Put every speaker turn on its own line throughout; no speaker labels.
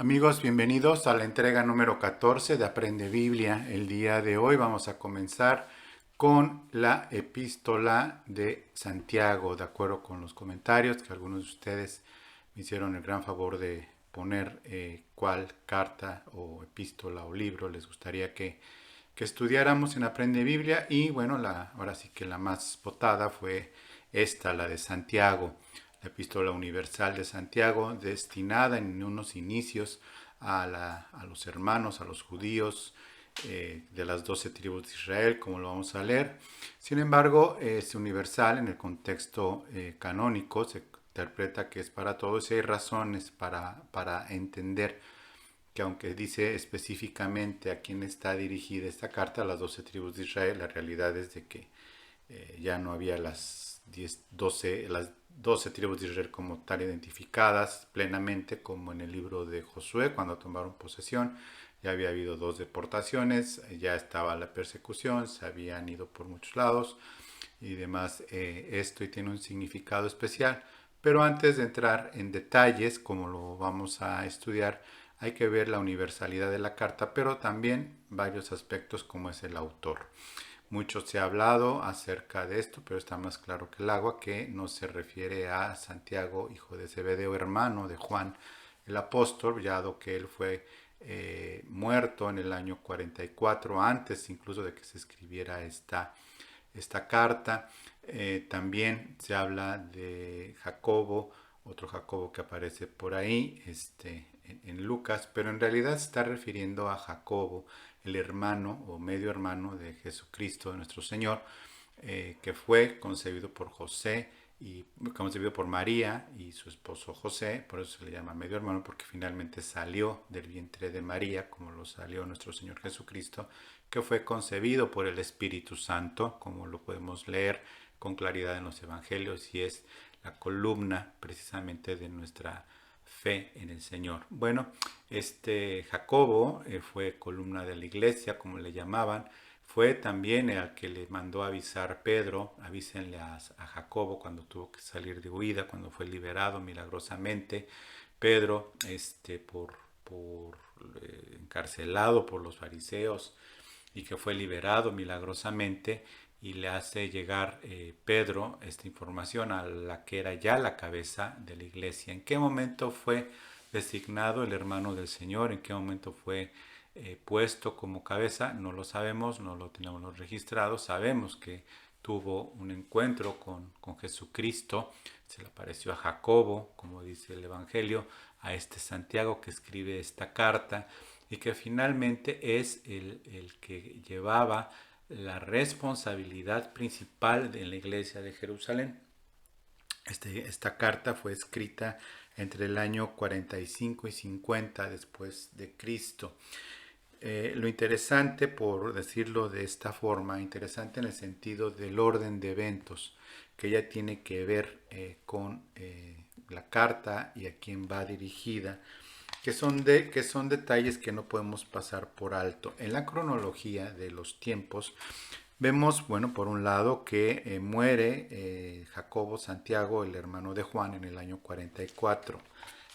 Amigos, bienvenidos a la entrega número 14 de Aprende Biblia. El día de hoy vamos a comenzar con la epístola de Santiago, de acuerdo con los comentarios que algunos de ustedes me hicieron el gran favor de poner cuál carta o epístola o libro les gustaría que estudiáramos en Aprende Biblia. Y bueno, ahora sí que la más votada fue esta, la de Santiago, la epístola universal de Santiago, destinada en unos inicios a los hermanos, a los judíos de las 12 tribus de Israel, como lo vamos a leer. Sin embargo, es universal en el contexto canónico, se interpreta que es para todos y hay razones para entender que aunque dice específicamente a quién está dirigida esta carta, a las 12 tribus de Israel, la realidad es de que ya no había las 12 tribus de Israel como tal identificadas plenamente como en el libro de Josué cuando tomaron posesión. Ya había habido dos deportaciones, ya estaba la persecución, se habían ido por muchos lados y demás. Esto y tiene un significado especial. Pero antes de entrar en detalles, como lo vamos a estudiar, hay que ver la universalidad de la carta, pero también varios aspectos como es el autor. Mucho se ha hablado acerca de esto, pero está más claro que el agua que no se refiere a Santiago, hijo de Zebedeo, hermano de Juan el apóstol, dado que él fue muerto en el año 44, antes incluso de que se escribiera esta carta. También se habla de Jacobo, otro Jacobo que aparece por ahí en Lucas, pero en realidad se está refiriendo a Jacobo, el hermano o medio hermano de Jesucristo, de nuestro Señor, que fue concebido por José y concebido por María y su esposo José, por eso se le llama medio hermano, porque finalmente salió del vientre de María, como lo salió nuestro Señor Jesucristo, que fue concebido por el Espíritu Santo, como lo podemos leer con claridad en los Evangelios, y es la columna precisamente de nuestra fe en el Señor. Bueno, este Jacobo fue columna de la iglesia, como le llamaban, fue también el que le mandó avisar Pedro, avísenle a Jacobo cuando tuvo que salir de huida, cuando fue liberado milagrosamente. Pedro, por encarcelado por los fariseos y que fue liberado milagrosamente, y le hace llegar Pedro esta información a la que era ya la cabeza de la iglesia. ¿En qué momento fue designado el hermano del Señor? ¿En qué momento fue puesto como cabeza? No lo sabemos, no lo tenemos registrado. Sabemos que tuvo un encuentro con Jesucristo, se le apareció a Jacobo, como dice el Evangelio, a este Santiago que escribe esta carta y que finalmente es el que llevaba la responsabilidad principal de la iglesia de Jerusalén. Esta carta fue escrita entre el año 45 y 50 después de Cristo. Lo interesante, por decirlo de esta forma, interesante en el sentido del orden de eventos, que ya tiene que ver con la carta y a quién va dirigida, que son detalles que no podemos pasar por alto. En la cronología de los tiempos vemos, bueno, por un lado que muere Jacobo Santiago, el hermano de Juan, en el año 44.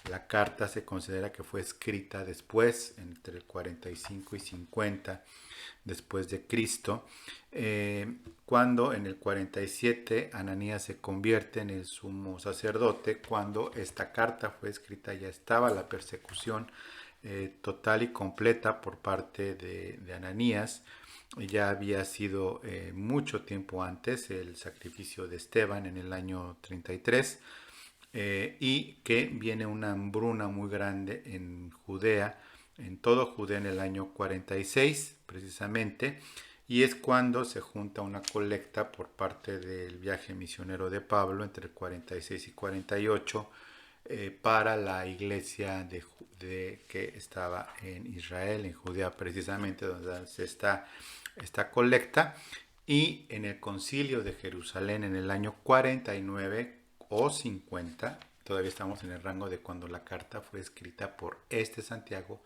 La carta se considera que fue escrita después, entre el 45 y 50 después de Cristo, cuando en el 47 Ananías se convierte en el sumo sacerdote. Cuando esta carta fue escrita ya estaba la persecución total y completa por parte de Ananías. Ya había sido mucho tiempo antes el sacrificio de Esteban en el año 33, y que viene una hambruna muy grande en Judea, en todo Judea en el año 46 precisamente, y es cuando se junta una colecta por parte del viaje misionero de Pablo entre el 46 y 48 para la iglesia que estaba en Israel, en Judea precisamente, donde se está esta colecta. Y en el concilio de Jerusalén en el año 49 o 50, todavía estamos en el rango de cuando la carta fue escrita por este Santiago,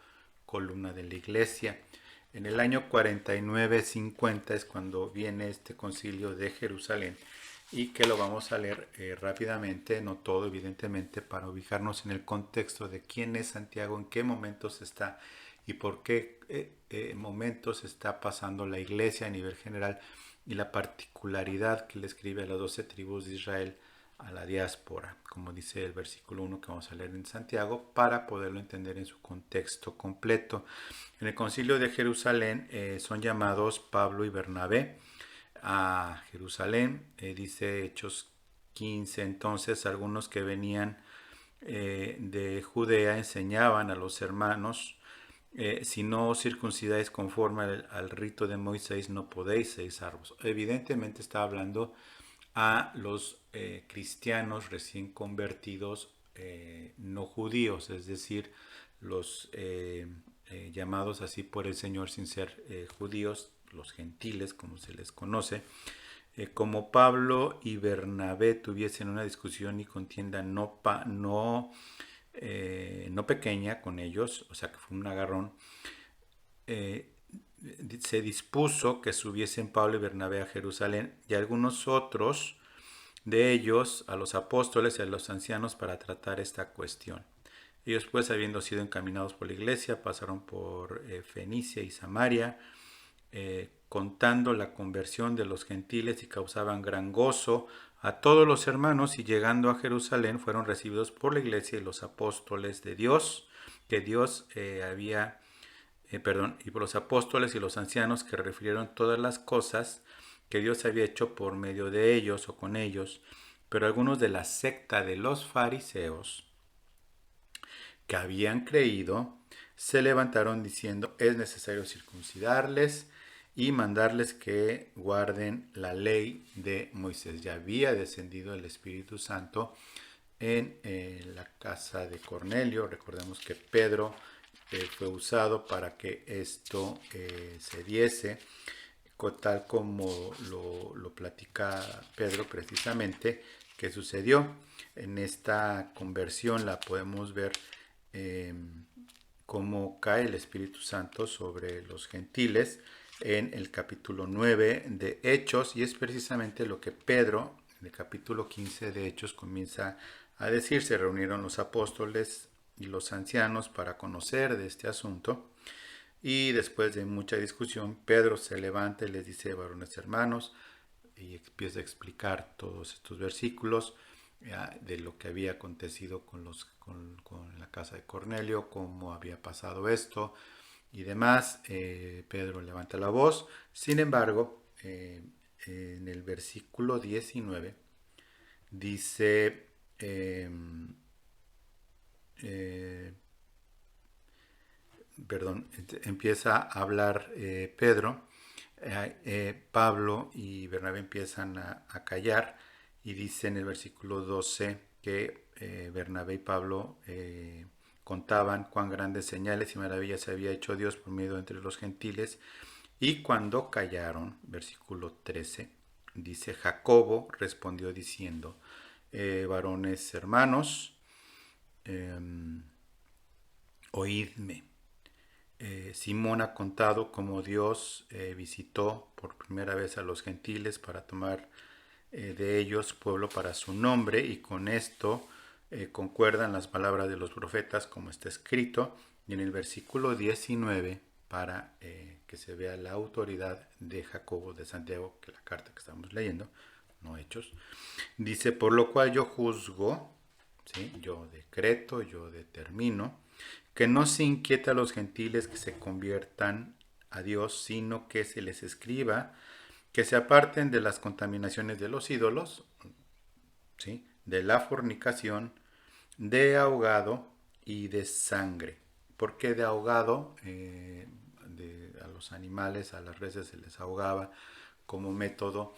columna de la iglesia. En el año 49-50 es cuando viene este concilio de Jerusalén, y que lo vamos a leer rápidamente, no todo evidentemente, para ubicarnos en el contexto de quién es Santiago, en qué momentos está y por qué momentos está pasando la iglesia a nivel general y la particularidad que le escribe a las 12 tribus de Israel a la diáspora, como dice el versículo 1 que vamos a leer en Santiago, para poderlo entender en su contexto completo. En el concilio de Jerusalén son llamados Pablo y Bernabé a Jerusalén, dice Hechos 15, entonces algunos que venían de Judea enseñaban a los hermanos, si no os circuncidáis conforme al rito de Moisés, no podéis ser salvos. Evidentemente está hablando a los cristianos recién convertidos no judíos, es decir, los llamados así por el Señor sin ser judíos, los gentiles, como se les conoce. Como Pablo y Bernabé tuviesen una discusión y contienda no pequeña con ellos, o sea que fue un agarrón, eh, se dispuso que subiesen Pablo y Bernabé a Jerusalén y algunos otros de ellos a los apóstoles y a los ancianos para tratar esta cuestión. Ellos pues, habiendo sido encaminados por la iglesia, pasaron por Fenicia y Samaria, contando la conversión de los gentiles y causaban gran gozo a todos los hermanos, y llegando a Jerusalén fueron recibidos por la iglesia y los apóstoles de Dios, que Dios y por los apóstoles y los ancianos, que refirieron todas las cosas que Dios había hecho por medio de ellos o con ellos. Pero algunos de la secta de los fariseos que habían creído se levantaron diciendo: es necesario circuncidarles y mandarles que guarden la ley de Moisés. Ya había descendido el Espíritu Santo en la casa de Cornelio. Recordemos que Pedro fue usado para que esto se diese, tal como lo platica Pedro precisamente, que sucedió. En esta conversión la podemos ver eh, cómo cae el Espíritu Santo sobre los gentiles en el capítulo 9 de Hechos, y es precisamente lo que Pedro en el capítulo 15 de Hechos comienza a decir. Se reunieron los apóstoles y los ancianos para conocer de este asunto, y después de mucha discusión Pedro se levanta y les dice: varones hermanos, y empieza a explicar todos estos versículos de lo que había acontecido con la casa de Cornelio, cómo había pasado esto y demás. Pedro levanta la voz. Sin embargo, en el versículo 19 dice, eh, perdón, empieza a hablar Pedro, Pablo y Bernabé empiezan a callar, y dice en el versículo 12 que Bernabé y Pablo contaban cuán grandes señales y maravillas había hecho Dios por medio entre los gentiles, y cuando callaron, versículo 13, dice: Jacobo respondió diciendo: varones hermanos, eh, oídme. Simón ha contado cómo Dios visitó por primera vez a los gentiles para tomar de ellos pueblo para su nombre, y con esto concuerdan las palabras de los profetas como está escrito. Y en el versículo 19, para que se vea la autoridad de Jacobo de Santiago, que la carta que estamos leyendo, no Hechos, dice: por lo cual yo juzgo, ¿sí? Yo decreto, yo determino, que no se inquieta a los gentiles que se conviertan a Dios, sino que se les escriba que se aparten de las contaminaciones de los ídolos, ¿sí? De la fornicación, de ahogado y de sangre. ¿Por qué de ahogado? A los animales, a las reses se les ahogaba como método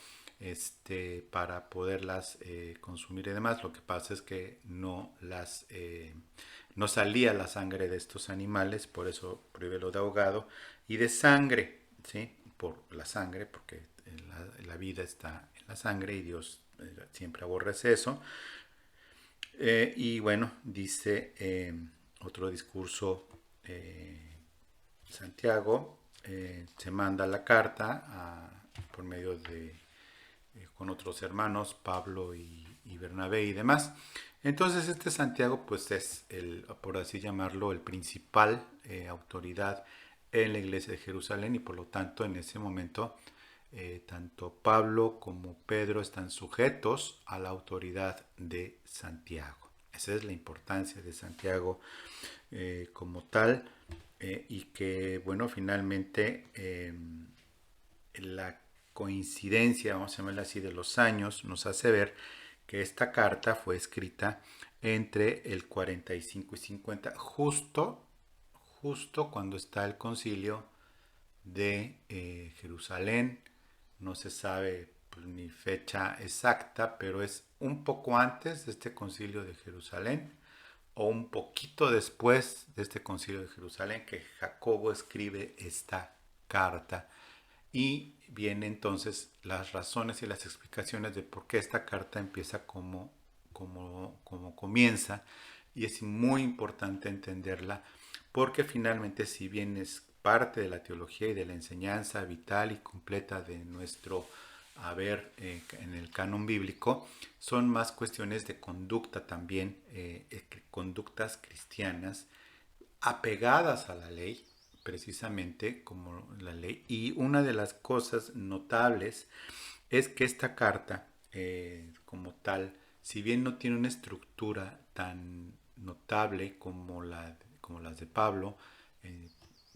para poderlas consumir y demás. Lo que pasa es que no salía la sangre de estos animales, por eso prohíbe lo de ahogado. Y de sangre, ¿sí? Por la sangre, porque la vida está en la sangre y Dios siempre aborrece eso. Y bueno, dice otro discurso, Santiago se manda la carta por medio de con otros hermanos, Pablo y Bernabé y demás. Entonces este Santiago pues es, por así llamarlo, el principal autoridad en la iglesia de Jerusalén y por lo tanto en ese momento tanto Pablo como Pedro están sujetos a la autoridad de Santiago. Esa es la importancia de Santiago como tal y que bueno finalmente la coincidencia, vamos a llamarla así, de los años nos hace ver que esta carta fue escrita entre el 45 y 50, justo cuando está el concilio de Jerusalén. No se sabe pues, ni fecha exacta, pero es un poco antes de este concilio de Jerusalén o un poquito después de este concilio de Jerusalén que Jacobo escribe esta carta y vienen entonces las razones y las explicaciones de por qué esta carta empieza como comienza. Y es muy importante entenderla porque finalmente si bien es parte de la teología y de la enseñanza vital y completa de nuestro haber en el canon bíblico, son más cuestiones de conducta también, conductas cristianas apegadas a la ley, precisamente como la ley. Y una de las cosas notables es que esta carta, como tal, si bien no tiene una estructura tan notable como las de Pablo, eh,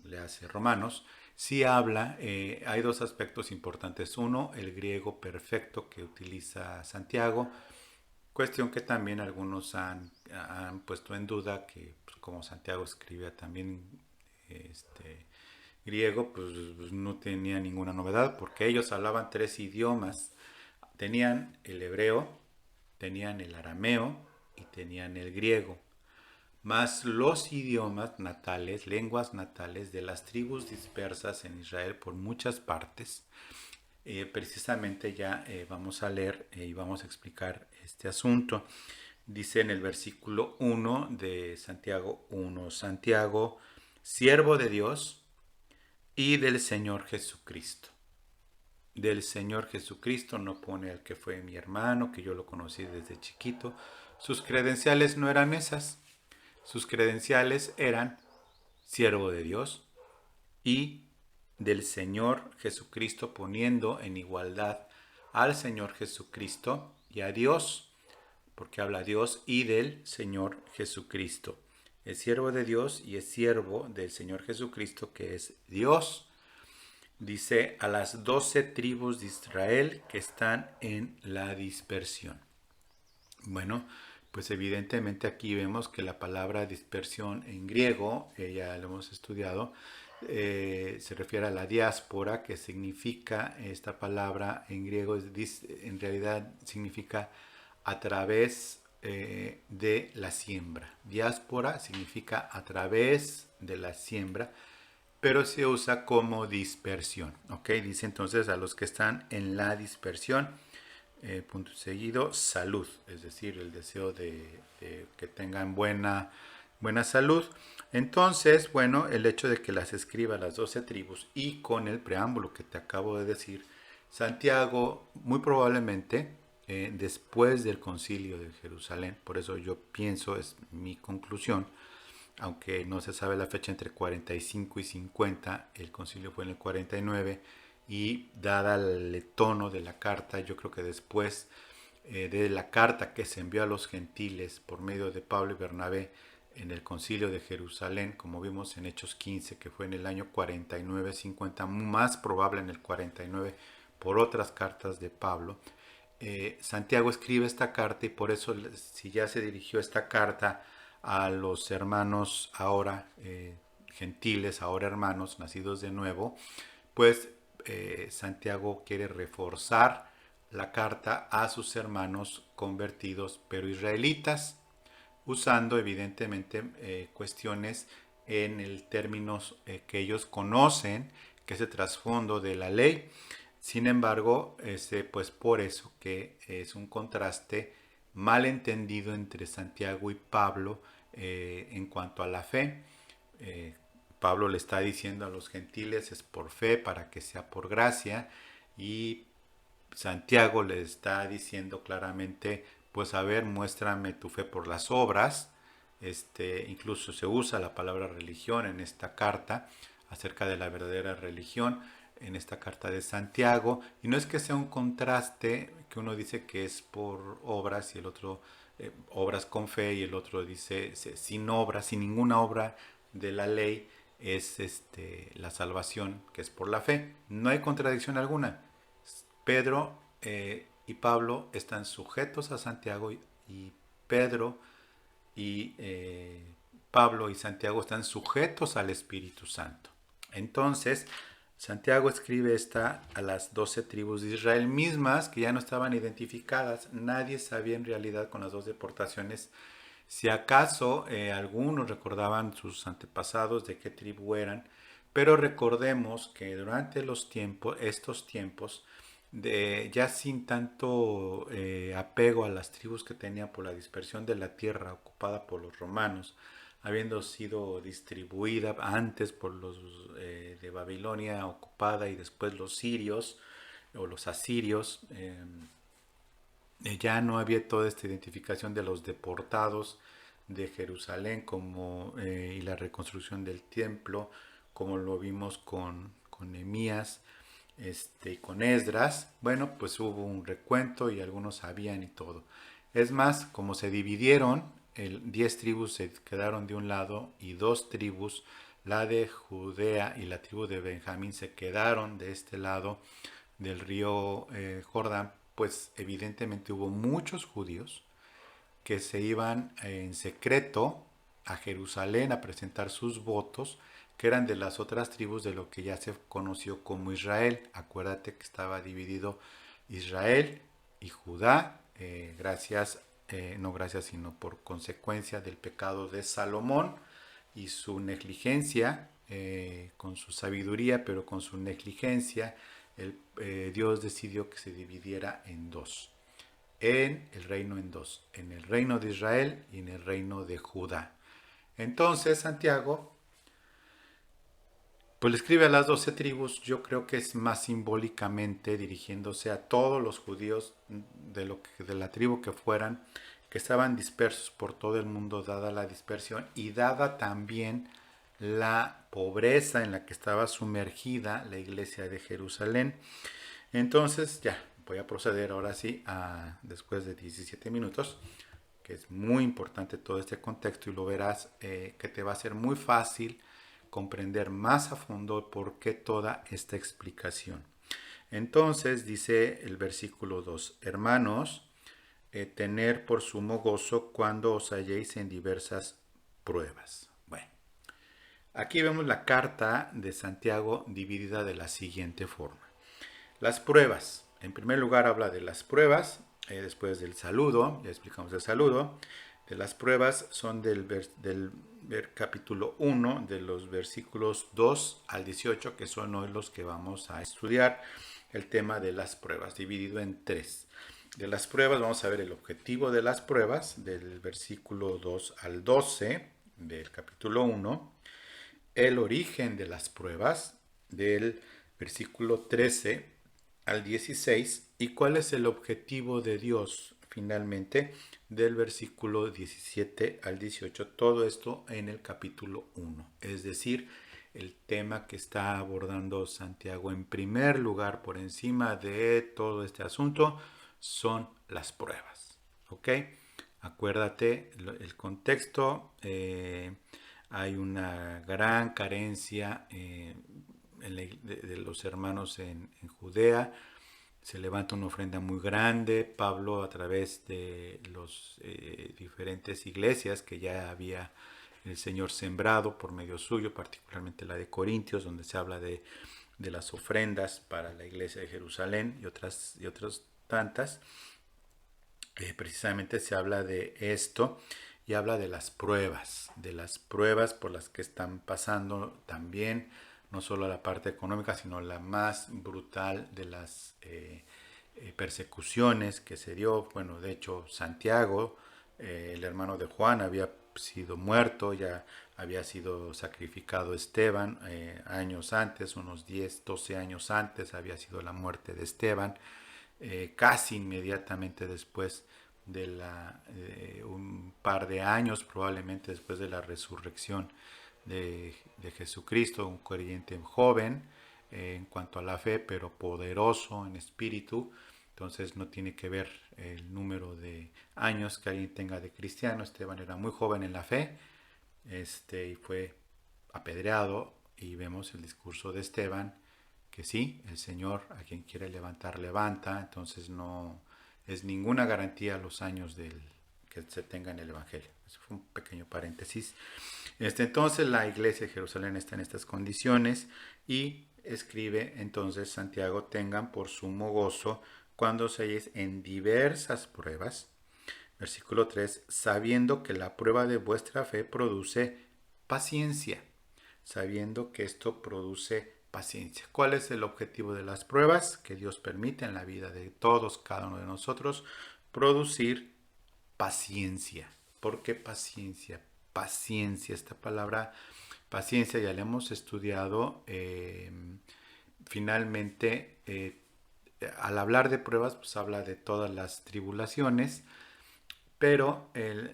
le hace Romanos, sí habla, hay dos aspectos importantes. Uno, el griego perfecto que utiliza Santiago, cuestión que también algunos han puesto en duda, que pues, como Santiago escribía también este, griego, pues no tenía ninguna novedad, porque ellos hablaban tres idiomas. Tenían el hebreo, tenían el arameo y tenían el griego, más los idiomas natales, lenguas natales de las tribus dispersas en Israel por muchas partes. Precisamente ya vamos a leer y vamos a explicar este asunto. Dice en el versículo 1 de Santiago 1, Santiago, siervo de Dios y del Señor Jesucristo. Del Señor Jesucristo no pone al que fue mi hermano, que yo lo conocí desde chiquito. Sus credenciales no eran esas. Sus credenciales eran siervo de Dios y del Señor Jesucristo, poniendo en igualdad al Señor Jesucristo y a Dios, porque habla Dios y del Señor Jesucristo. Es siervo de Dios y es siervo del Señor Jesucristo, que es Dios. Dice a las 12 tribus de Israel que están en la dispersión. Bueno, pues evidentemente aquí vemos que la palabra dispersión en griego, ya lo hemos estudiado, se refiere a la diáspora, que significa, esta palabra en griego en realidad significa a través de la siembra. Diáspora significa a través de la siembra, pero se usa como dispersión. ¿Ok? Dice entonces a los que están en la dispersión, punto seguido, salud, es decir, el deseo de que tengan buena salud. Entonces, bueno, el hecho de que las escriba las 12 tribus y con el preámbulo que te acabo de decir, Santiago muy probablemente después del concilio de Jerusalén, por eso yo pienso, es mi conclusión, aunque no se sabe la fecha entre 45 y 50, el concilio fue en el 49 y dada el tono de la carta, yo creo que después de la carta que se envió a los gentiles por medio de Pablo y Bernabé en el concilio de Jerusalén, como vimos en Hechos 15, que fue en el año 49-50, más probable en el 49 por otras cartas de Pablo, Santiago escribe esta carta y por eso si ya se dirigió esta carta a los hermanos ahora gentiles, ahora hermanos nacidos de nuevo, pues Santiago quiere reforzar la carta a sus hermanos convertidos pero israelitas, usando evidentemente cuestiones en el términos que ellos conocen, que es el trasfondo de la ley. Sin embargo, pues por eso que es un contraste mal entendido entre Santiago y Pablo en cuanto a la fe. Eh, Pablo le está diciendo a los gentiles es por fe para que sea por gracia y Santiago le está diciendo claramente, pues a ver, muéstrame tu fe por las obras. Incluso se usa la palabra religión en esta carta acerca de la verdadera religión en esta carta de Santiago, y no es que sea un contraste que uno dice que es por obras y el otro obras con fe, y el otro dice sin obras, sin ninguna obra de la ley es la salvación, que es por la fe. No hay contradicción alguna. Pedro y Pablo están sujetos a Santiago, y Pedro y Pablo y Santiago están sujetos al Espíritu Santo. Entonces, Santiago escribe esta a las 12 tribus de Israel mismas que ya no estaban identificadas. Nadie sabía en realidad con las dos deportaciones. Si acaso algunos recordaban sus antepasados de qué tribu eran, pero recordemos que durante estos tiempos, ya sin tanto apego a las tribus que tenían por la dispersión de la tierra ocupada por los romanos, habiendo sido distribuida antes por los de Babilonia ocupada y después los sirios o los asirios, ya no había toda esta identificación de los deportados de Jerusalén y la reconstrucción del templo, como lo vimos con Nehemías y con Esdras. Bueno, pues hubo un recuento y algunos sabían y todo. Es más, como se dividieron, 10 tribus se quedaron de un lado y 2 tribus, la de Judea y la tribu de Benjamín, se quedaron de este lado del río Jordán. Pues evidentemente hubo muchos judíos que se iban en secreto a Jerusalén a presentar sus votos, que eran de las otras tribus de lo que ya se conoció como Israel. Acuérdate que estaba dividido Israel y Judá, no gracias, sino por consecuencia del pecado de Salomón y su negligencia, con su sabiduría, pero con su negligencia, Dios decidió que se dividiera en dos. En el reino de Israel y en el reino de Judá. Entonces Santiago, pues le escribe a las 12 tribus. Yo creo que es más simbólicamente dirigiéndose a todos los judíos de la tribu que fueran, que estaban dispersos por todo el mundo, dada la dispersión y dada también la pobreza en la que estaba sumergida la iglesia de Jerusalén. Entonces ya, voy a proceder ahora sí, después de 17 minutos, que es muy importante todo este contexto, y lo verás que te va a ser muy fácil comprender más a fondo por qué toda esta explicación. Entonces dice el versículo 2: hermanos, tener por sumo gozo cuando os halléis en diversas pruebas. Bueno, aquí vemos la carta de Santiago dividida de la siguiente forma. Las pruebas. En primer lugar habla de las pruebas, después del saludo, ya explicamos el saludo. De las pruebas son del capítulo 1, de los versículos 2 al 18, que son hoy los que vamos a estudiar, el tema de las pruebas, dividido en 3. De las pruebas vamos a ver el objetivo de las pruebas, del versículo 2 al 12, del capítulo 1, el origen de las pruebas, del versículo 13 al 16, y cuál es el objetivo de Dios finalmente, del versículo 17 al 18. Todo esto en el capítulo 1, es decir, el tema que está abordando Santiago en primer lugar por encima de todo este asunto son las pruebas. ¿Ok? Acuérdate el contexto. Hay una gran carencia de los hermanos en Judea. Se levanta una ofrenda muy grande. Pablo, a través de las diferentes iglesias que ya había el Señor sembrado por medio suyo, particularmente la de Corintios, donde se habla de las ofrendas para la iglesia de Jerusalén y otras tantas, precisamente se habla de esto, y habla de las pruebas por las que están pasando también, no solo la parte económica, sino la más brutal de las persecuciones que se dio. Bueno, de hecho, Santiago, el hermano de Juan, había sido muerto, ya había sido sacrificado Esteban años antes, unos 10, 12 años antes, había sido la muerte de Esteban. casi inmediatamente después un par de años, probablemente después de la resurrección de Jesucristo, un creyente joven en cuanto a la fe, pero poderoso en espíritu. Entonces no tiene que ver el número de años que alguien tenga de cristiano. Esteban era muy joven en la fe, y fue apedreado, y vemos el discurso de Esteban, que sí, el Señor a quien quiere levantar, levanta. Entonces no es ninguna garantía los años que se tenga en el Evangelio. Eso fue un pequeño paréntesis. Entonces la iglesia de Jerusalén está en estas condiciones, y escribe entonces Santiago: tengan por sumo gozo cuando se halléis en diversas pruebas. Versículo 3: sabiendo que la prueba de vuestra fe produce paciencia. Sabiendo que esto produce paciencia. ¿Cuál es el objetivo de las pruebas que Dios permite en la vida de todos, cada uno de nosotros? Producir paciencia. ¿Por qué paciencia? Paciencia, esta palabra paciencia ya la hemos estudiado. Finalmente, al hablar de pruebas, pues habla de todas las tribulaciones, pero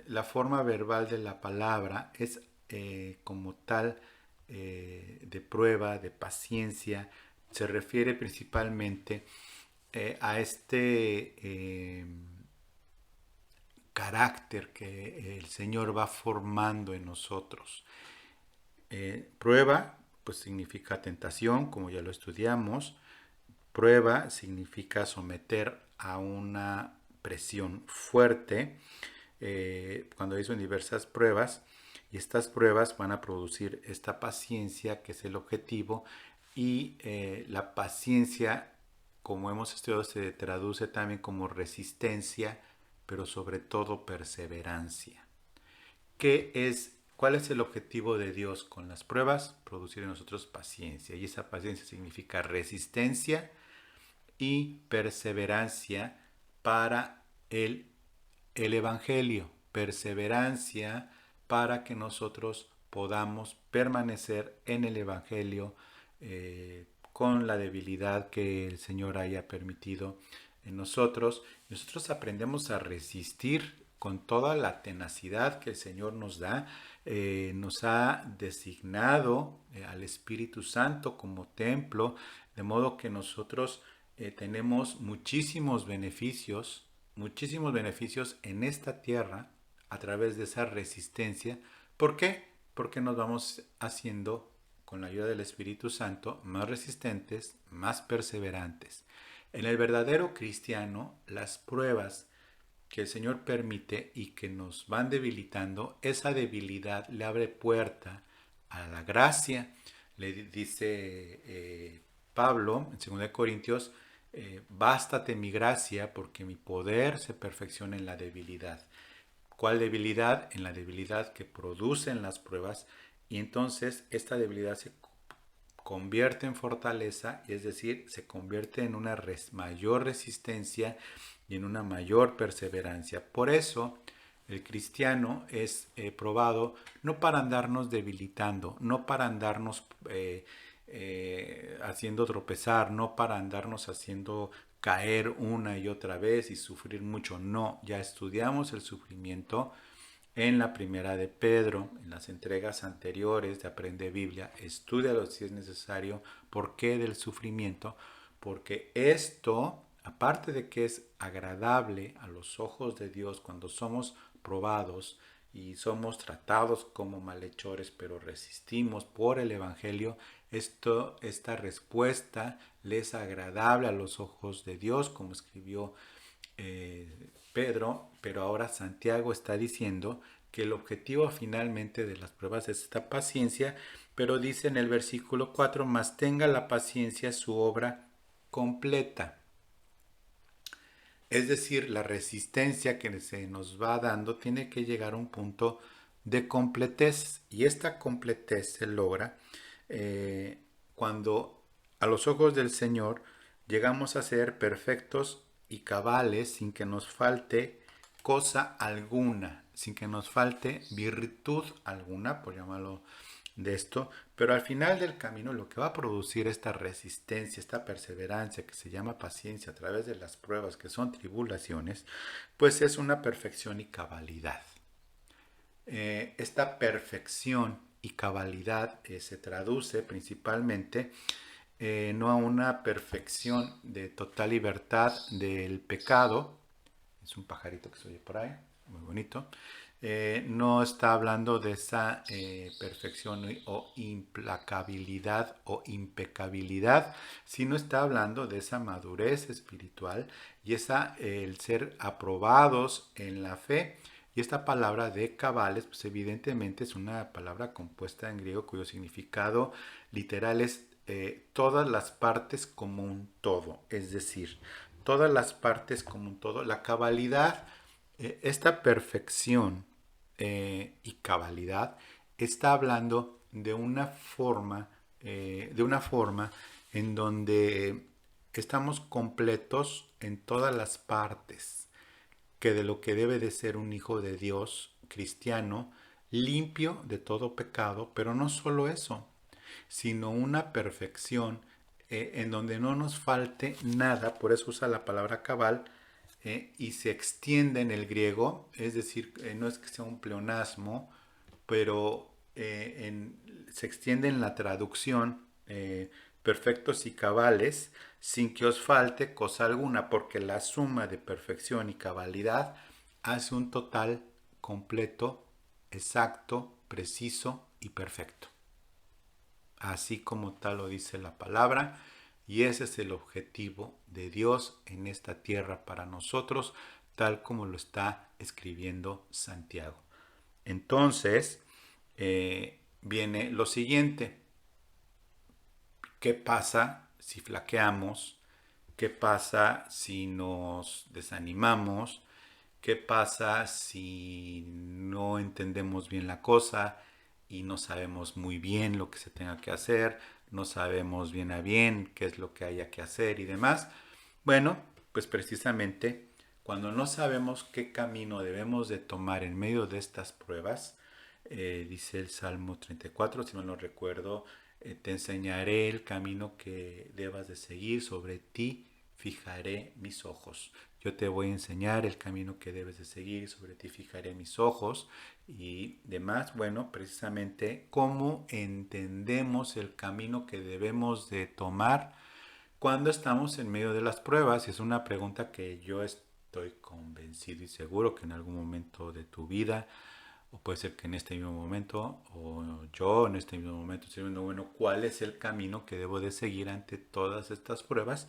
la forma verbal de la palabra es como tal, de prueba, de paciencia. Se refiere principalmente a este carácter que el Señor va formando en nosotros. Prueba, pues significa tentación, como ya lo estudiamos. Prueba significa someter a una presión fuerte. Cuando hizo diversas pruebas, y estas pruebas van a producir esta paciencia, que es el objetivo. Y la paciencia, como hemos estudiado, se traduce también como resistencia, pero sobre todo perseverancia. ¿Cuál es el objetivo de Dios con las pruebas? Producir en nosotros paciencia, y esa paciencia significa resistencia y perseverancia para el Evangelio. Perseverancia para que nosotros podamos permanecer en el Evangelio, con la debilidad que el Señor haya permitido en nosotros. Nosotros aprendemos a resistir con toda la tenacidad que el Señor nos da. Nos ha designado al Espíritu Santo como templo, de modo que nosotros tenemos muchísimos beneficios en esta tierra a través de esa resistencia. ¿Por qué? Porque nos vamos haciendo, con la ayuda del Espíritu Santo, más resistentes, más perseverantes. En el verdadero cristiano, las pruebas que el Señor permite y que nos van debilitando, esa debilidad le abre puerta a la gracia. Le dice Pablo en 2 Corintios: bástate mi gracia, porque mi poder se perfecciona en la debilidad. ¿Cuál debilidad? En la debilidad que producen las pruebas. Y entonces esta debilidad se convierte en fortaleza, y es decir, se convierte en una mayor resistencia y en una mayor perseverancia. Por eso el cristiano es probado no para andarnos debilitando, no para andarnos haciendo tropezar, no para andarnos haciendo caer una y otra vez y sufrir mucho. No, ya estudiamos el sufrimiento en la primera de Pedro, en las entregas anteriores de Aprende Biblia. Estúdialo si es necesario. ¿Por qué del sufrimiento? Porque esto, aparte de que es agradable a los ojos de Dios cuando somos probados y somos tratados como malhechores, pero resistimos por el Evangelio, esta respuesta le es agradable a los ojos de Dios, como escribió Pedro. Pero ahora Santiago está diciendo que el objetivo finalmente de las pruebas es esta paciencia, pero dice en el versículo 4: mas tenga la paciencia su obra completa. Es decir, la resistencia que se nos va dando tiene que llegar a un punto de completez, y esta completez se logra cuando a los ojos del Señor llegamos a ser perfectos y cabales, sin que nos falte cosa alguna, sin que nos falte virtud alguna, por llamarlo de esto, pero al final del camino lo que va a producir esta resistencia, esta perseverancia que se llama paciencia a través de las pruebas que son tribulaciones, pues es una perfección y cabalidad. Esta perfección y cabalidad se traduce principalmente no a una perfección de total libertad del pecado. Es un pajarito que se oye por ahí, muy bonito. No está hablando de esa perfección o implacabilidad o impecabilidad, sino está hablando de esa madurez espiritual y el ser aprobados en la fe. Y esta palabra de cabales, pues evidentemente es una palabra compuesta en griego cuyo significado literal es todas las partes como un todo, es decir, todas las partes como un todo. La cabalidad, esta perfección y cabalidad está hablando de una forma en donde estamos completos en todas las partes que de lo que debe de ser un hijo de Dios cristiano, limpio de todo pecado, pero no solo eso, sino una perfección en donde no nos falte nada, por eso usa la palabra cabal, y se extiende en el griego, es decir, no es que sea un pleonasmo, pero se extiende en la traducción perfectos y cabales, sin que os falte cosa alguna, porque la suma de perfección y cabalidad hace un total completo, exacto, preciso y perfecto. Así como tal lo dice la palabra, y ese es el objetivo de Dios en esta tierra para nosotros, tal como lo está escribiendo Santiago. Entonces, viene lo siguiente. ¿Qué pasa si flaqueamos? ¿Qué pasa si nos desanimamos? ¿Qué pasa si no entendemos bien la cosa y no sabemos muy bien lo que se tenga que hacer? No sabemos bien a bien qué es lo que haya que hacer y demás. Bueno, pues precisamente cuando no sabemos qué camino debemos de tomar en medio de estas pruebas, dice el Salmo 34, si no lo recuerdo, te enseñaré el camino que debas de seguir, sobre ti fijaré mis ojos. Yo te voy a enseñar el camino que debes de seguir, sobre ti fijaré mis ojos y demás. Bueno, precisamente cómo entendemos el camino que debemos de tomar cuando estamos en medio de las pruebas. Y es una pregunta que yo estoy convencido y seguro que en algún momento de tu vida, o puede ser que en este mismo momento, o yo en este mismo momento estoy viendo, bueno, ¿cuál es el camino que debo de seguir ante todas estas pruebas?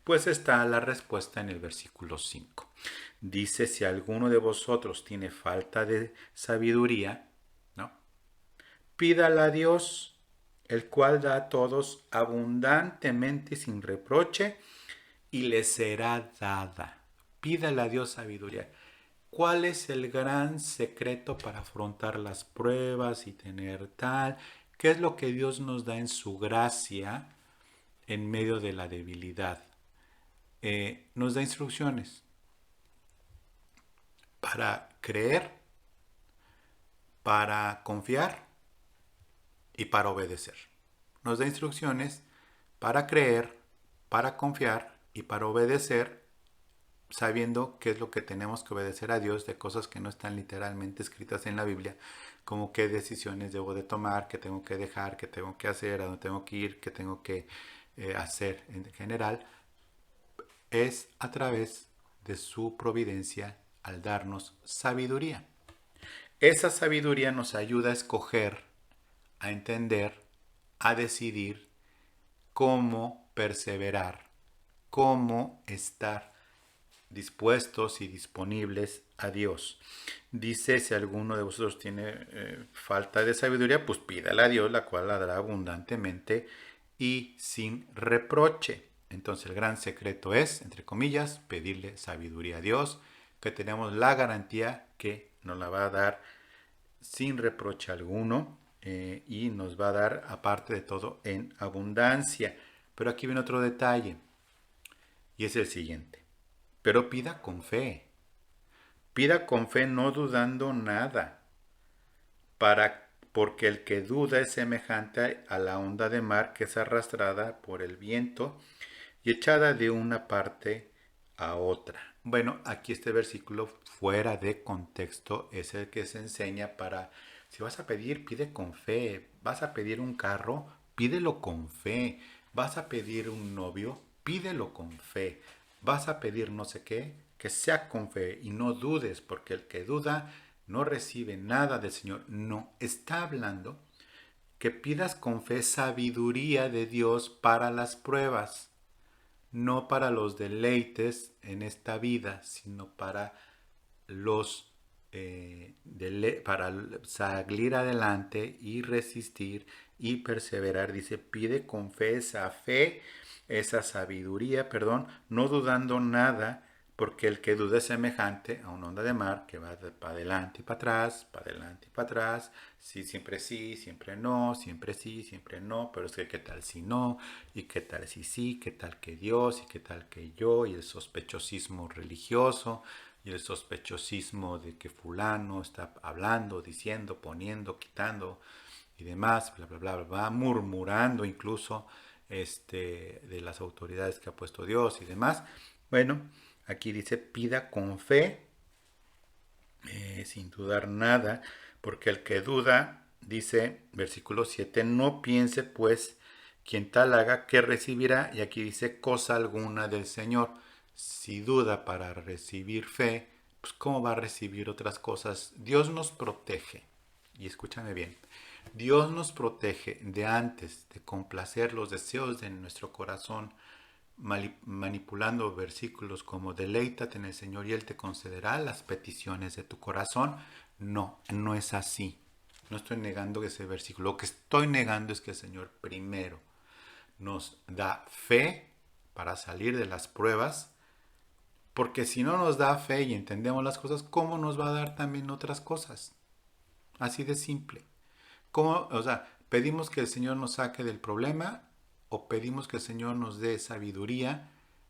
Pues está la respuesta en el versículo 5. Dice, si alguno de vosotros tiene falta de sabiduría, ¿no? Pídala a Dios, el cual da a todos abundantemente y sin reproche, y le será dada. Pídale a Dios sabiduría. ¿Cuál es el gran secreto para afrontar las pruebas y tener tal? ¿Qué es lo que Dios nos da en su gracia en medio de la debilidad? Nos da instrucciones para creer, para confiar y para obedecer. Nos da instrucciones para creer, para confiar y para obedecer, sabiendo qué es lo que tenemos que obedecer a Dios de cosas que no están literalmente escritas en la Biblia, como qué decisiones debo de tomar, qué tengo que dejar, qué tengo que hacer, a dónde tengo que ir, qué tengo que hacer en general, es a través de su providencia al darnos sabiduría. Esa sabiduría nos ayuda a escoger, a entender, a decidir cómo perseverar, cómo estar dispuestos y disponibles a Dios. Dice, si alguno de vosotros tiene falta de sabiduría, pues pídala a Dios, la cual la dará abundantemente y sin reproche. Entonces el gran secreto es, entre comillas, pedirle sabiduría a Dios, que tenemos la garantía que nos la va a dar sin reproche alguno, y nos va a dar, aparte de todo, en abundancia. Pero aquí viene otro detalle, y es el siguiente. Pero pida con fe no dudando nada, porque el que duda es semejante a la onda de mar que es arrastrada por el viento y echada de una parte a otra. Bueno, aquí este versículo fuera de contexto es el que se enseña para, si vas a pedir, pide con fe. Vas a pedir un carro, pídelo con fe. Vas a pedir un novio, pídelo con fe. Vas a pedir no sé qué, que sea con fe y no dudes, porque el que duda no recibe nada del Señor. No, está hablando que pidas con fe sabiduría de Dios para las pruebas, no para los deleites en esta vida, sino para los para salir adelante y resistir y perseverar. Dice, pide con fe esa fe, esa sabiduría, perdón, no dudando nada, porque el que duda es semejante a una onda de mar que va para adelante y para atrás, para adelante y para atrás, sí, siempre no, siempre sí, siempre no, pero es que qué tal si no, y qué tal si sí, qué tal que Dios, y qué tal que yo, y el sospechosismo religioso, y el sospechosismo de que fulano está hablando, diciendo, poniendo, quitando y demás, bla, bla, bla, bla, bla, murmurando incluso de las autoridades que ha puesto Dios y demás. Bueno, aquí dice, pida con fe, sin dudar nada, porque el que duda, dice versículo 7, no piense pues quien tal haga que recibirá, y aquí dice cosa alguna del Señor. Si duda para recibir fe, pues ¿cómo va a recibir otras cosas? Dios nos protege, y escúchame bien, Dios nos protege de antes de complacer los deseos de nuestro corazón, manipulando versículos como deleítate en el Señor y Él te concederá las peticiones de tu corazón. No, no es así. No estoy negando ese versículo. Lo que estoy negando es que el Señor primero nos da fe para salir de las pruebas, porque si no nos da fe y entendemos las cosas, ¿cómo nos va a dar también otras cosas? Así de simple. ¿Cómo? O sea, pedimos que el Señor nos saque del problema o pedimos que el Señor nos dé sabiduría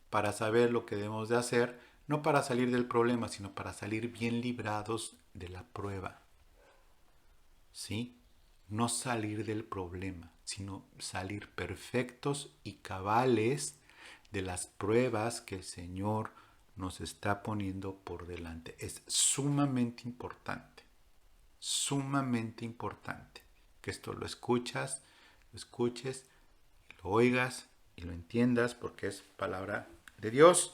para saber lo que debemos de hacer, no para salir del problema, sino para salir bien librados de la prueba. ¿Sí? No salir del problema, sino salir perfectos y cabales de las pruebas que el Señor nos está poniendo por delante. Es sumamente importante que esto lo escuches, lo oigas y lo entiendas porque es palabra de Dios.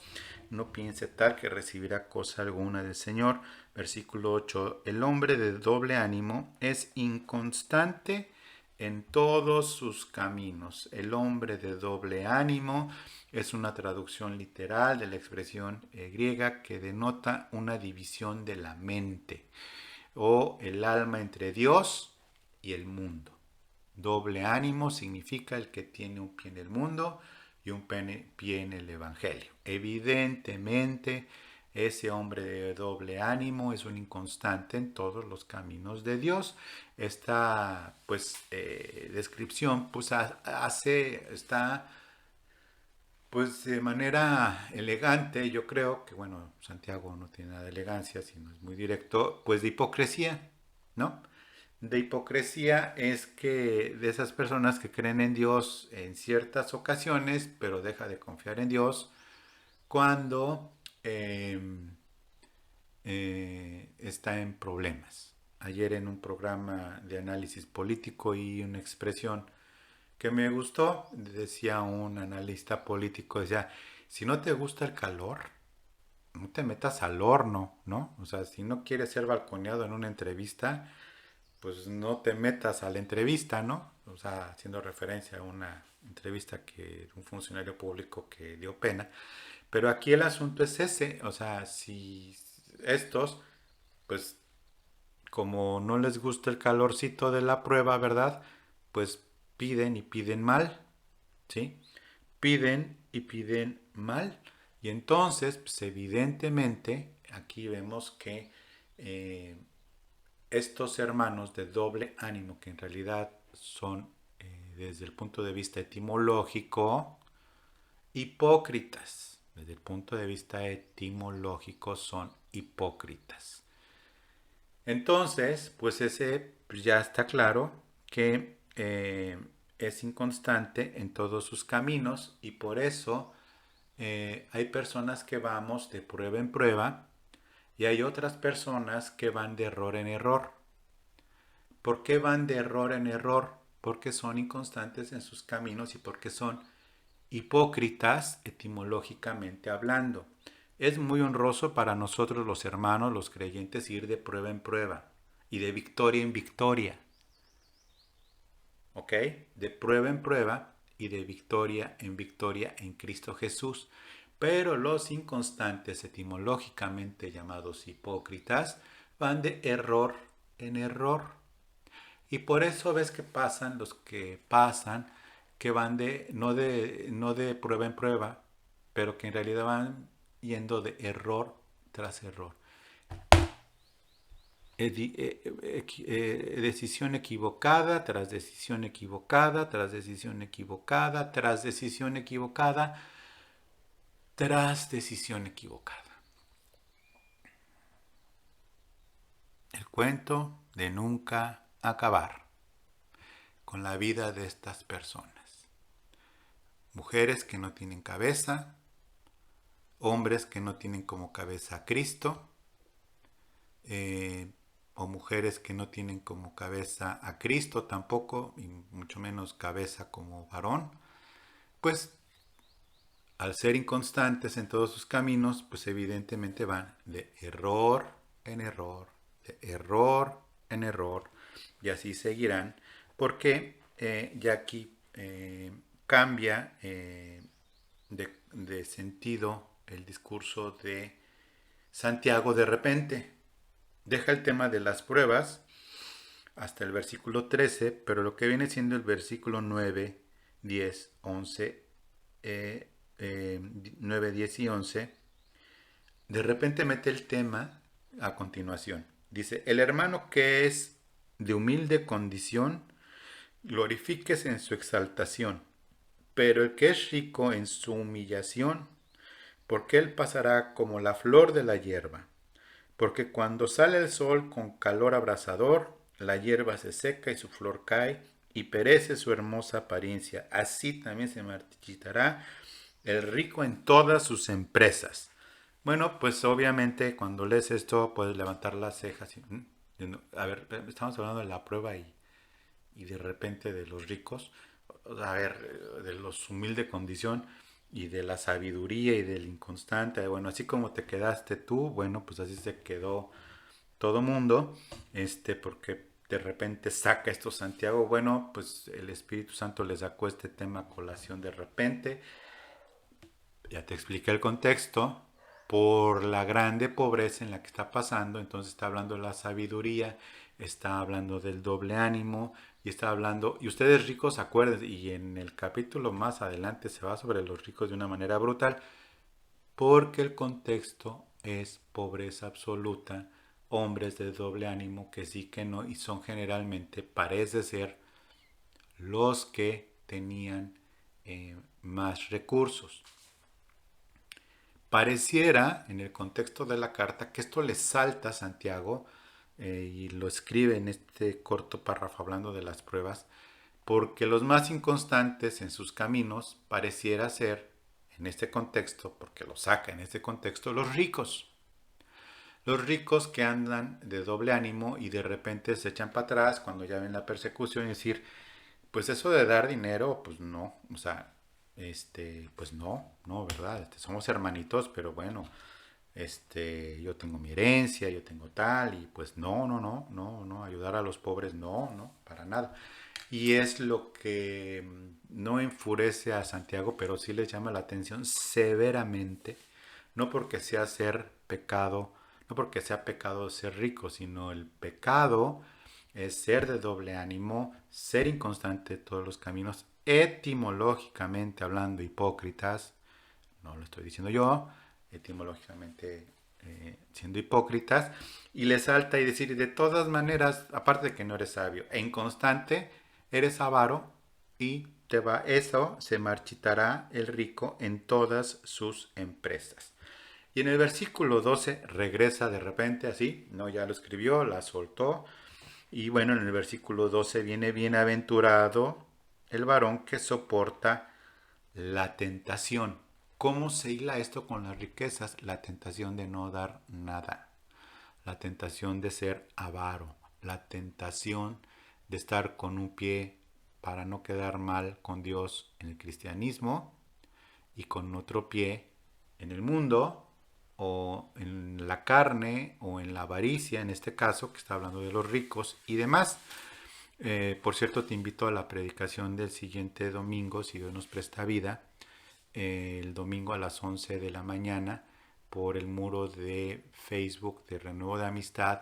No piense tal que recibirá cosa alguna del Señor. Versículo 8. El hombre de doble ánimo es inconstante en todos sus caminos. El hombre de doble ánimo es una traducción literal de la expresión griega que denota una división de la mente o el alma entre Dios y el mundo. Doble ánimo significa el que tiene un pie en el mundo y un pie en el Evangelio. Evidentemente, ese hombre de doble ánimo es un inconstante en todos los caminos de Dios. Esta descripción está pues de manera elegante, yo creo que, bueno, Santiago no tiene nada de elegancia, sino es muy directo, pues de hipocresía, ¿no? De hipocresía es que de esas personas que creen en Dios en ciertas ocasiones, pero deja de confiar en Dios cuando está en problemas. Ayer en un programa de análisis político y una expresión que me gustó, decía un analista político, decía, si no te gusta el calor, no te metas al horno, ¿no? O sea, si no quieres ser balconeado en una entrevista, pues no te metas a la entrevista, ¿no? O sea, haciendo referencia a una entrevista que un funcionario público que dio pena. Pero aquí el asunto es ese, o sea, si estos, pues como no les gusta el calorcito de la prueba, ¿verdad? Pues piden y piden mal, ¿sí? Piden y piden mal. Y entonces, pues evidentemente, aquí vemos que eh, estos hermanos de doble ánimo, que en realidad son, desde el punto de vista etimológico, hipócritas. Desde el punto de vista etimológico son hipócritas. Entonces, pues ese pues ya está claro que es inconstante en todos sus caminos y por eso hay personas que vamos de prueba en prueba y hay otras personas que van de error en error. ¿Por qué van de error en error? Porque son inconstantes en sus caminos y porque son hipócritas etimológicamente hablando. Es muy honroso para nosotros los hermanos, los creyentes, ir de prueba en prueba y de victoria en victoria. ¿Ok? De prueba en prueba y de victoria en Cristo Jesús. Pero los inconstantes, etimológicamente llamados hipócritas, van de error en error. Y por eso ves que pasan los que pasan, que van no de prueba en prueba, pero que en realidad van yendo de error tras error. Decisión equivocada, tras decisión equivocada, tras decisión equivocada, tras decisión equivocada, tras decisión equivocada. El cuento de nunca acabar con la vida de estas personas. Mujeres que no tienen cabeza, hombres que no tienen como cabeza a Cristo, o mujeres que no tienen como cabeza a Cristo tampoco, y mucho menos cabeza como varón, pues al ser inconstantes en todos sus caminos, pues evidentemente van de error en error, de error en error, y así seguirán, porque ya aquí cambia de sentido el discurso de Santiago de repente. Deja el tema de las pruebas hasta el versículo 13, pero lo que viene siendo el versículo 9, 10, 11, 9, 10 y 11, de repente mete el tema a continuación. Dice, el hermano que es de humilde condición, glorifíquese en su exaltación, pero el que es rico en su humillación, porque él pasará como la flor de la hierba. Porque cuando sale el sol con calor abrasador, la hierba se seca y su flor cae, y perece su hermosa apariencia. Así también se marchitará el rico en todas sus empresas. Bueno, pues obviamente cuando lees esto puedes levantar las cejas. A ver, estamos hablando de la prueba y de repente de los ricos. A ver, de los humilde condición y de la sabiduría y del inconstante. Bueno, así como te quedaste tú, bueno, pues así se quedó todo mundo, porque de repente saca esto Santiago. Bueno, pues el Espíritu Santo le sacó este tema a colación de repente. Ya te expliqué el contexto. Por la grande pobreza en la que está pasando, entonces está hablando de la sabiduría, está hablando del doble ánimo y está hablando, y ustedes ricos, acuérdense, y en el capítulo más adelante se va sobre los ricos de una manera brutal, porque el contexto es pobreza absoluta, hombres de doble ánimo que sí que no, y son generalmente, parece ser, los que tenían más recursos. Pareciera, en el contexto de la carta, que esto le salta a Santiago y lo escribe en este corto párrafo hablando de las pruebas, porque los más inconstantes en sus caminos pareciera ser, en este contexto, porque lo saca en este contexto, los ricos. Los ricos que andan de doble ánimo y de repente se echan para atrás cuando ya ven la persecución y decir, pues eso de dar dinero, pues no, o sea, pues no, no, ¿verdad? Somos hermanitos, pero bueno, yo tengo mi herencia, yo tengo tal, y pues no, no, no, no, no, ayudar a los pobres, no, no, para nada. Y es lo que no enfurece a Santiago, pero sí le llama la atención severamente, no porque sea ser pecado, no porque sea pecado ser rico, sino el pecado es ser de doble ánimo, ser inconstante en todos los caminos, etimológicamente hablando, hipócritas, no lo estoy diciendo yo, etimológicamente siendo hipócritas, y le salta y decir, de todas maneras, aparte de que no eres sabio e inconstante, eres avaro y eso se marchitará el rico en todas sus empresas. Y en el versículo 12 regresa de repente así, no, ya lo escribió, la soltó, Y bueno, en el versículo 12 viene bienaventurado el varón que soporta la tentación. ¿Cómo se hila esto con las riquezas? La tentación de no dar nada, la tentación de ser avaro, la tentación de estar con un pie para no quedar mal con Dios en el cristianismo y con otro pie en el mundo o en la carne o en la avaricia, en este caso, que está hablando de los ricos y demás. Por cierto, te invito a la predicación del siguiente domingo, si Dios nos presta vida, el domingo a las 11 de la mañana por el muro de Facebook de Renuevo de Amistad.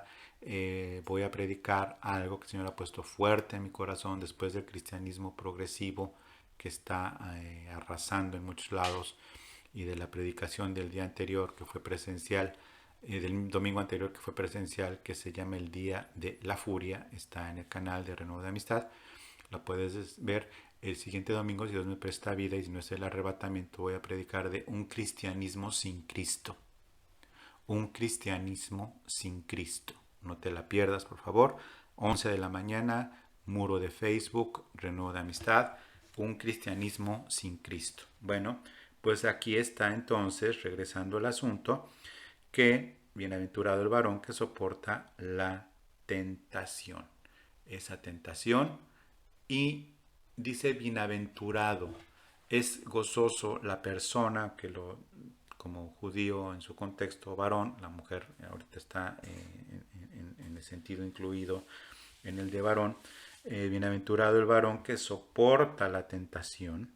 Voy a predicar algo que el Señor ha puesto fuerte en mi corazón después del cristianismo progresivo que está arrasando en muchos lados y de la predicación del día anterior que fue presencial, del domingo anterior que fue presencial, que se llama el Día de la Furia, está en el canal de Renuevo de Amistad, la puedes ver. El siguiente domingo, si Dios me presta vida y si no es el arrebatamiento, voy a predicar de un cristianismo sin Cristo. Un cristianismo sin Cristo. No te la pierdas, por favor. 11 de la mañana, muro de Facebook, Renuevo de Amistad, un cristianismo sin Cristo. Bueno, pues aquí está entonces, regresando al asunto, que bienaventurado el varón que soporta la tentación. Esa tentación. Y dice bienaventurado, es gozoso la persona que lo, como judío en su contexto varón, la mujer ahorita está en el sentido incluido en el de varón, bienaventurado el varón que soporta la tentación,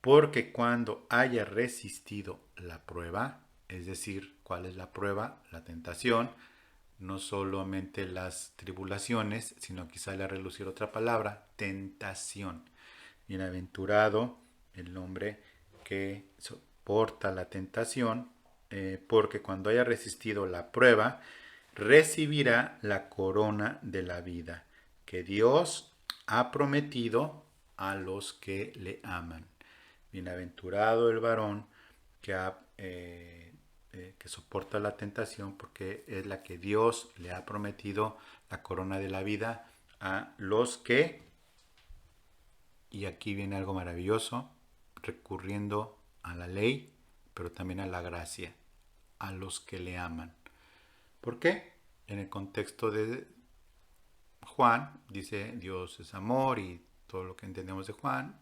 porque cuando haya resistido la prueba, es decir, ¿cuál es la prueba? La tentación, no solamente las tribulaciones, sino aquí sale a relucir otra palabra, tentación. Bienaventurado el hombre que soporta la tentación, porque cuando haya resistido la prueba, recibirá la corona de la vida que Dios ha prometido a los que le aman. Bienaventurado el varón que soporta la tentación, porque es la que Dios le ha prometido la corona de la vida a los que, y aquí viene algo maravilloso, recurriendo a la ley, pero también a la gracia, a los que le aman. ¿Por qué? En el contexto de Juan, dice Dios es amor y todo lo que entendemos de Juan,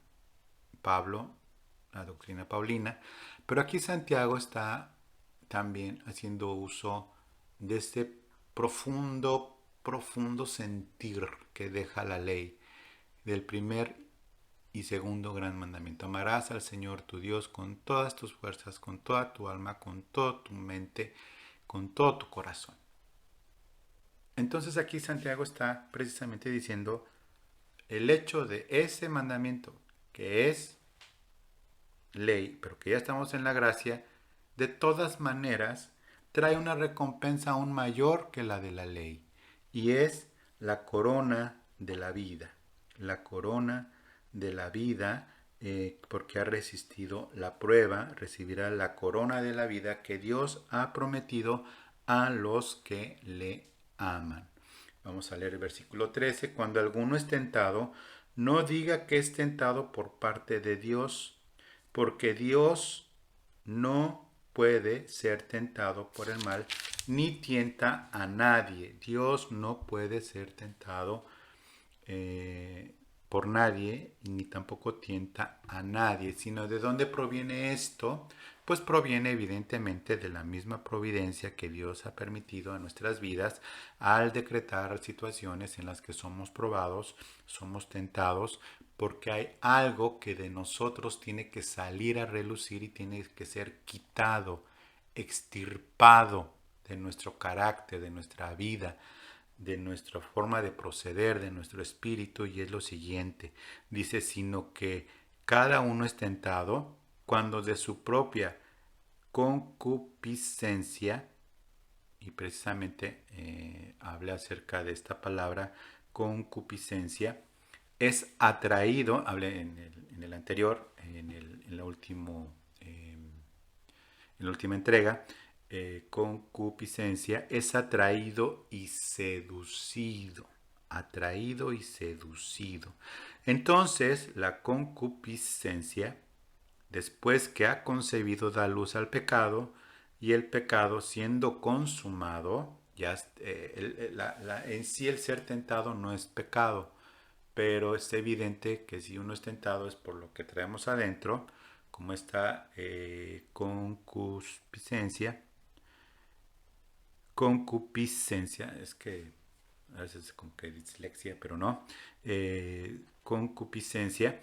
Pablo, la doctrina paulina, pero aquí Santiago está también haciendo uso de este profundo sentir que deja la ley, del primer y segundo gran mandamiento. Amarás al Señor tu Dios con todas tus fuerzas, con toda tu alma, con toda tu mente, con todo tu corazón. Entonces aquí Santiago está precisamente diciendo el hecho de ese mandamiento que es ley, pero que ya estamos en la gracia, de todas maneras trae una recompensa aún mayor que la de la ley, y es la corona de la vida. La corona de la vida, porque ha resistido la prueba, recibirá la corona de la vida que Dios ha prometido a los que le aman. Vamos a leer el versículo 13. Cuando alguno es tentado, no diga que es tentado por parte de Dios, porque Dios no puede ser tentado por el mal, ni tienta a nadie. Dios no puede ser tentado por nadie, ni tampoco tienta a nadie, sino de dónde proviene esto, pues proviene evidentemente de la misma providencia que Dios ha permitido a nuestras vidas al decretar situaciones en las que somos probados, somos tentados, porque hay algo que de nosotros tiene que salir a relucir y tiene que ser quitado, extirpado de nuestro carácter, de nuestra vida, de nuestra forma de proceder, de nuestro espíritu, y es lo siguiente. Dice, sino que cada uno es tentado cuando de su propia concupiscencia, y precisamente hablé acerca de esta palabra, concupiscencia, es atraído, hablé en el anterior, en la última entrega, concupiscencia es atraído y seducido. Atraído y seducido. Entonces, la concupiscencia, después que ha concebido, da luz al pecado, y el pecado, siendo consumado, ya en sí el ser tentado no es pecado, pero es evidente que si uno es tentado es por lo que traemos adentro, como esta concupiscencia, es que a veces como que dislexia, pero no, concupiscencia,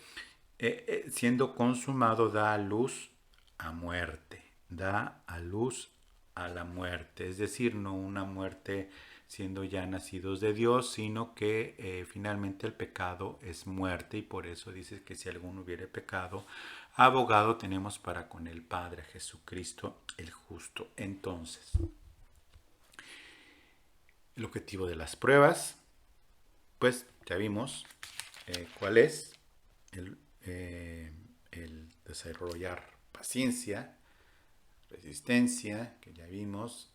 siendo consumado da a luz a muerte, da a luz a la muerte, es decir, no una muerte siendo ya nacidos de Dios, sino que finalmente el pecado es muerte y por eso dice que si alguno hubiere pecado, abogado tenemos para con el Padre, Jesucristo el justo. Entonces, el objetivo de las pruebas, pues ya vimos cuál es el, el desarrollar paciencia, resistencia, que ya vimos,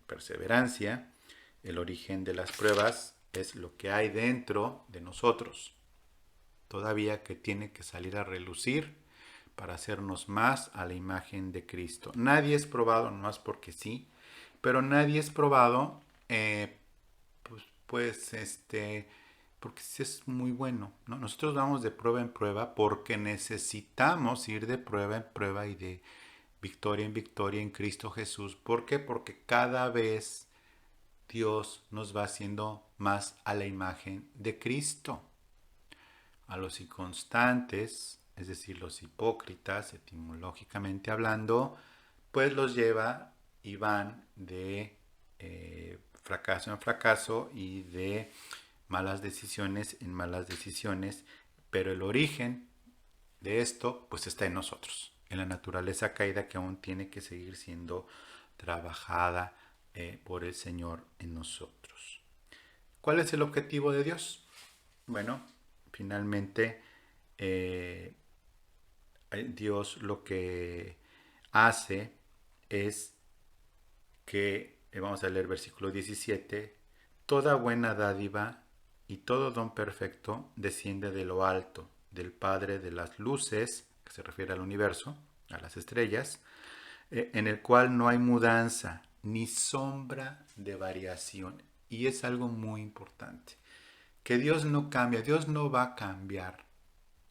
perseverancia. El origen de las pruebas es lo que hay dentro de nosotros, todavía que tiene que salir a relucir para hacernos más a la imagen de Cristo. Nadie es probado nomás porque sí, pero nadie es probado porque sí es muy bueno, ¿no? Nosotros vamos de prueba en prueba porque necesitamos ir de prueba en prueba y de victoria en victoria en Cristo Jesús. ¿Por qué? Porque cada vez Dios nos va haciendo más a la imagen de Cristo. A los inconstantes, es decir, los hipócritas, etimológicamente hablando, pues los lleva y van de fracaso en fracaso y de malas decisiones en malas decisiones, pero el origen de esto pues está en nosotros, en la naturaleza caída que aún tiene que seguir siendo trabajada por el Señor en nosotros. ¿Cuál es el objetivo de Dios? Bueno, finalmente eh, Dios lo que hace es que, vamos a leer versículo 17, toda buena dádiva y todo don perfecto desciende de lo alto, del Padre de las luces, que se refiere al universo, a las estrellas, en el cual no hay mudanza ni sombra de variación. Y es algo muy importante, que Dios no cambia, Dios no va a cambiar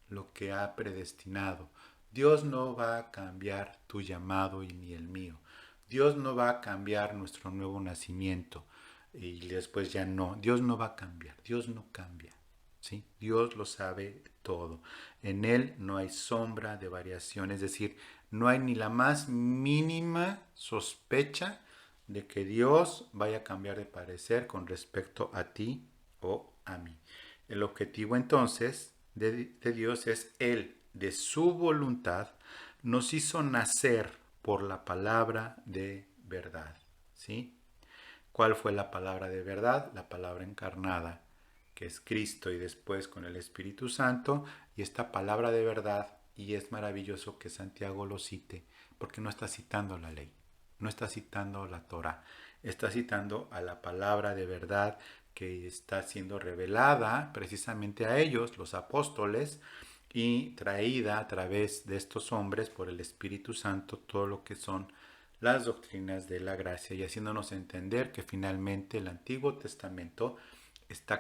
lo que ha predestinado. Dios no va a cambiar tu llamado y ni el mío. Dios no va a cambiar nuestro nuevo nacimiento y después ya no. Dios no va a cambiar. Dios no cambia. ¿Sí? Dios lo sabe todo. En Él no hay sombra de variación, es decir, no hay ni la más mínima sospecha de que Dios vaya a cambiar de parecer con respecto a ti o a mí. El objetivo entonces de Dios es Él, de su voluntad, nos hizo nacer por la palabra de verdad. ¿Sí? ¿Cuál fue la palabra de verdad? La palabra encarnada, que es Cristo y después con el Espíritu Santo. Y esta palabra de verdad, y es maravilloso que Santiago lo cite, porque no está citando la ley, no está citando la Torah, está citando a la palabra de verdad que está siendo revelada precisamente a ellos, los apóstoles, y traída a través de estos hombres por el Espíritu Santo todo lo que son las doctrinas de la gracia y haciéndonos entender que finalmente el Antiguo Testamento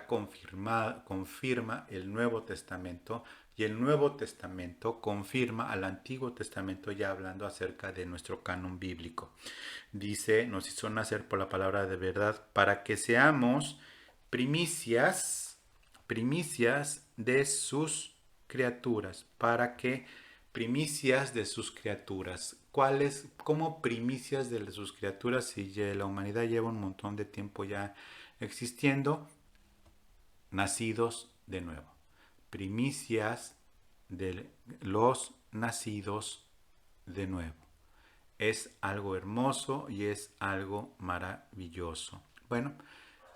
confirma el Nuevo Testamento y el Nuevo Testamento confirma al Antiguo Testamento ya hablando acerca de nuestro canon bíblico. Dice, nos hizo nacer por la palabra de verdad para que seamos primicias de sus criaturas, para que primicias de sus criaturas. ¿Cuáles? ¿Cómo primicias de sus criaturas si la humanidad lleva un montón de tiempo ya existiendo? Nacidos de nuevo. Primicias de los nacidos de nuevo. Es algo hermoso y es algo maravilloso. Bueno,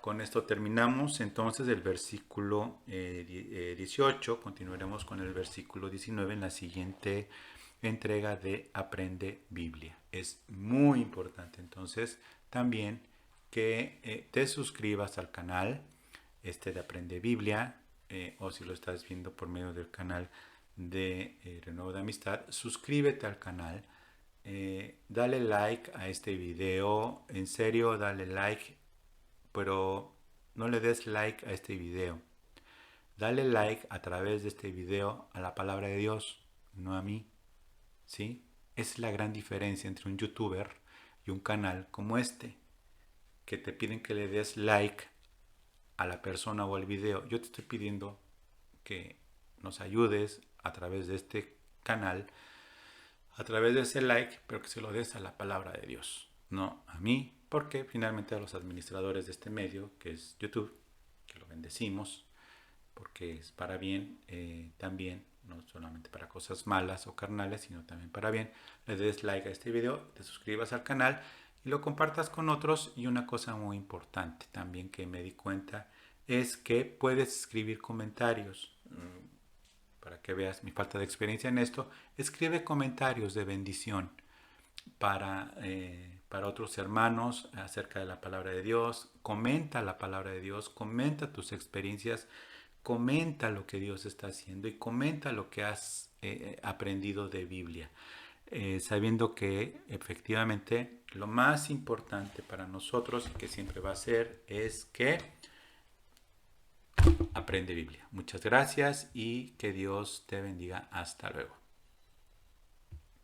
con esto terminamos entonces el versículo 18. Continuaremos con el versículo 19 en la siguiente entrega de Aprende Biblia. Es muy importante entonces también que te suscribas al canal de Aprende Biblia, o si lo estás viendo por medio del canal de Renuevo de Amistad, suscríbete al canal, dale like a este video, en serio dale like, pero no le des like a este video. Dale like a través de este video a la palabra de Dios, no a mí, ¿sí? Es la gran diferencia entre un youtuber y un canal como este, que te piden que le des like a la persona o al video. Yo te estoy pidiendo que nos ayudes a través de este canal, a través de ese like, pero que se lo des a la palabra de Dios, no a mí, porque finalmente a los administradores de este medio, que es YouTube, que lo bendecimos, porque es para bien también, no solamente para cosas malas o carnales, sino también para bien, le des like a este video, te suscribas al canal y lo compartas con otros. Y una cosa muy importante también que me di cuenta es que puedes escribir comentarios. Para que veas mi falta de experiencia en esto, escribe comentarios de bendición para otros hermanos acerca de la palabra de Dios. Comenta la palabra de Dios, comenta tus experiencias, comenta lo que Dios está haciendo y comenta lo que has aprendido de Biblia, sabiendo que efectivamente lo más importante para nosotros y que siempre va a ser es que aprende Biblia. Muchas gracias y que Dios te bendiga. Hasta luego.